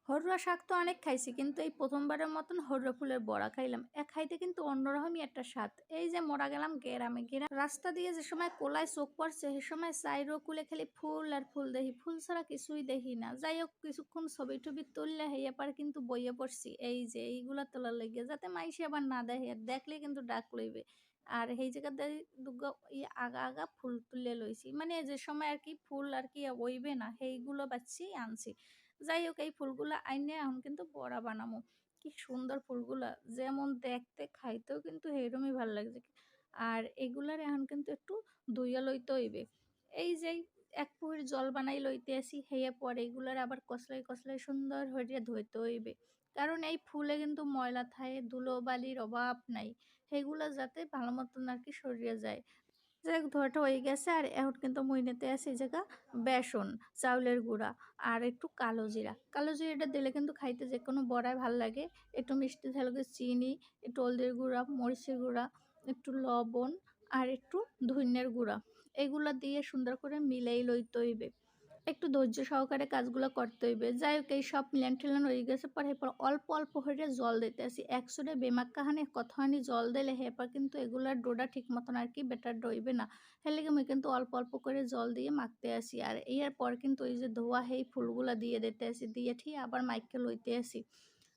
হরুয়া শাক তো অনেক খাইছি কিন্তু এই প্রথমবারের মতন হরুয়া ফুলের বড়া খাইলাম। খাইতে কিন্তু অন্যরকমই একটা স্বাদ। এই যে মোরা গেলাম গ্রামে, রাস্তা দিয়ে যে সময় কোলায় চোখ পড়ছে সে সময় চাইরো কুলে খালি ফুল আর ফুল দেখি, ফুল ছাড়া কিছুই দেখি না। যাই হোক কিছুক্ষণ ছবি টবি তুললে হইয়া পারে কিন্তু বইয়ে পড়ছি এই যে এইগুলা তোলার লেগে, যাতে মাইসে আবার না দেখে, আর দেখলে কিন্তু ডাক লইবে। আর এই জায়গাতে দুগা আগা আগা ফুল তুলে লইছি, মানে যে সময় আর কি ফুল আর কি ওইবে না সেইগুলো বাচ্ছি আনছি। যাই হোক এই ফুলগুলা আইনে এখন কিন্তু বড়া বানামু। কি সুন্দর ফুলগুলা! যেমন দেখতে খাইতেও কিন্তু সেইরকমই ভাল লাগছে। আর এগুলার এখন কিন্তু একটু ধুইয়া লইতে হইবে। এই যে এক পুকুর জল বানাই লইতে আসি, হেয়া পরে এগুলার আবার কসলাই কসলাই সুন্দর হইয়া ধুইতে হইবে। কারণ এই ফুলে কিন্তু ময়লা থাকে, ধুলো বালির অভাব নাই। সেগুলা যাতে ভালো মতন আর কি সরিয়ে যায়। যাই হোক ধোয়াটা হয়ে গেছে আর এখন কিন্তু মুই নিতে আসি এই জায়গা বেসন, চাউলের গুঁড়া আর একটু কালো জিরা। কালো জিরাটা দিলে কিন্তু খাইতে যেকোনো বড়াই ভাল লাগে। একটু মিষ্টি ঝালকে চিনি, একটু হলদির গুঁড়া, মরিচের গুঁড়া, একটু লবণ আর একটু ধইন্যার গুঁড়া। এগুলা দিয়ে সুন্দর করে মিলাই লইতে হইবে। একটু ধৈর্য সহকারে কাজগুলো করতে হইবে। যাই হোক এই সব মিলান টিলান হয়ে গেছে পরে এরপর অল্প অল্প করে জল দিতেছি। একচুলে বেমাক্কাহানে কতখানি জল দিলে এরপর কিন্তু এগুলার ডোটা ঠিক মতন আর কি বেটার হইবে না। এর লেগে মুই কিন্তু অল্প অল্প করে জল দিয়ে মাখতে আসি। আর এরপর কিন্তু এই যে ধোয়া সেই ফুলগুলা দিয়ে দিতে আসি। দিয়ে ঠিক আবার মাইখা লইতে আসি।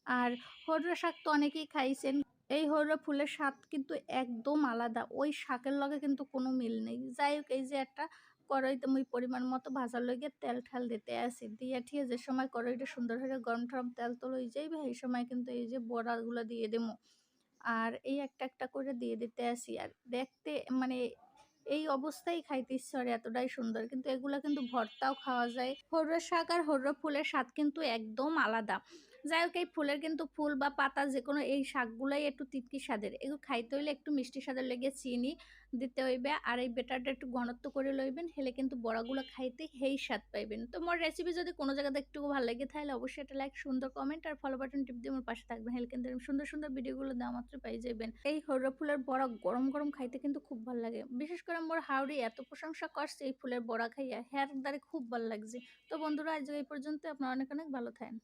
আর হরড়া শাক তো অনেকেই খাইছেন। এই হরড়া ফুলের স্বাদ কিন্তু একদম আলাদা। ওই শাকের লগে কিন্তু কোনো মিল নেই। যাই হোক এই যে একটা কড়াইতে মুই পরিমাণ মতো ভাজার লইগে তেল-ঠাল দিতে আসি। দিয়া ঠিয়া যে সময় কড়াইটা সুন্দর হইয়া গরম-টরম তেল তেল হই যাইবে এই সময় কিন্তু এই যে বড়াগুলা দিয়ে দিমু। আর এই একটা একটা করে দিয়ে দিতে আসি। আর দেখতে মানে এই অবস্থায় খাইতে ইচ্ছে করে, এতটাই সুন্দর। কিন্তু এগুলা কিন্তু ভর্তাও খাওয়া যায়। হরড়া শাক আর হরড়া ফুলের স্বাদ কিন্তু একদম আলাদা। যাই হোক এই ফুলের কিন্তু ফুল বা পাতা যেকোনো এই শাকগুলাই একটু তিতকি স্বাদের। এগুলো খাইতে হইলে একটু মিষ্টি স্বাদের লেগে চিনি দিতে হইবে। আর এই বেটারটা একটু ঘনত্ব করে লইবেন, হেলে কিন্তু বড়াগুলো খাইতে হেই স্বাদ পাইবেন। তো মোর রেসিপি যদি কোনো জায়গাতে একটু ভালো লাগে তাহলে অবশ্যই একটা লাইক, সুন্দর কমেন্ট আর ফলো বাটন টিপ দিয়ে আমার পাশে থাকবেন। হেলে কিন্তু এরকম সুন্দর সুন্দর ভিডিওগুলো দেওয়া মাত্র পাই যাবেন। এই হরড়া ফুলের বড়া গরম গরম খাইতে কিন্তু খুব ভালো লাগে। বিশেষ করে মোর হাউরি এত প্রশংসা করছে এই ফুলের বড়া খাইয়া, হ্যার দ্বারে খুব ভালো লাগছে। তো বন্ধুরা আজ এই পর্যন্ত, আপনারা অনেক অনেক ভালো থাকেন।